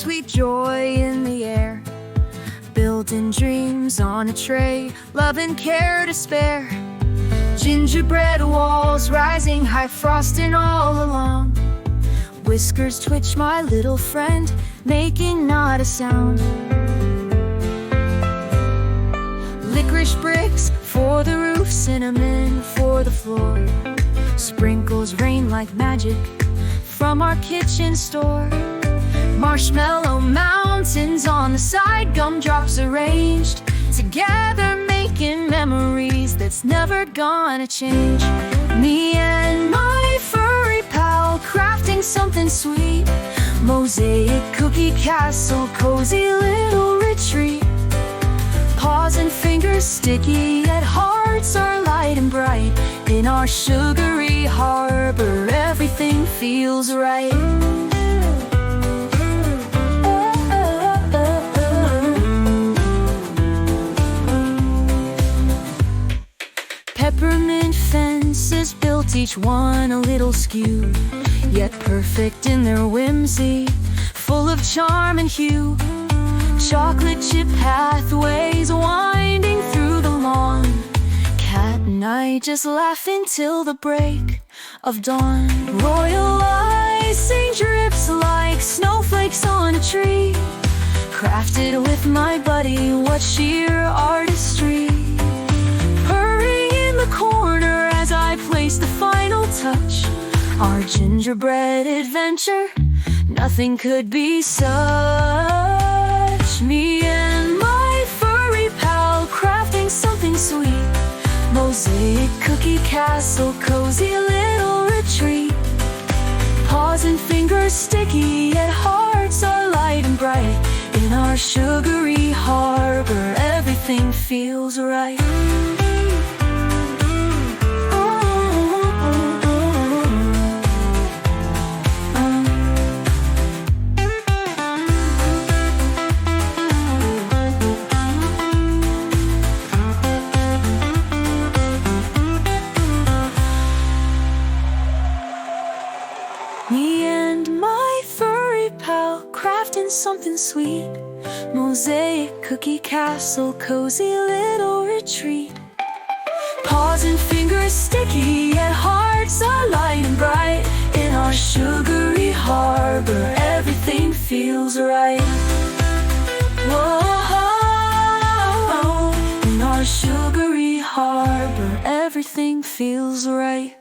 sweet joy in the air, building dreams on a tray, love and care to spare. Gingerbread walls rising high, frosting all along. Whiskers twitch, my little friend, making not a sound. Licorice bricks for the roof, cinnamon for the floor. Sprinkles rain like magic from our kitchen store. Marshmallow mountains on the side, gumdrops arranged together, making memories that's never gonna change. Me and my furry pal crafting something sweet. Mosaic cookie castle, cozy little retreat. Paws and fingers sticky, yet hearts are light and bright. In our sugary harbor, everything feels right. Peppermint fences built, each one a little skewed, yet perfect in their whimsy, full of charm and hue. Chocolate chip pathways winding through the lawn. Cat and I just laughing till the break of dawn. Royal icing drips like snowflakes on a tree, crafted with my buddy, what sheer artistry. Purring in the corner as I place the final touch. Our gingerbread adventure, nothing could be such. Me and my furry pal crafting something sweet. Mosaic cookie castle, cozy little retreat. Paws and fingers sticky, yet hearts are light and bright. In our sugary harbor, everything feels right. Me and my furry pal crafting something sweet. Mosaic cookie castle, cozy little retreat. Paws and fingers sticky, yet hearts are light and bright. In our sugary harbor, everything feels right. Whoa, in our sugary harbor, everything feels right.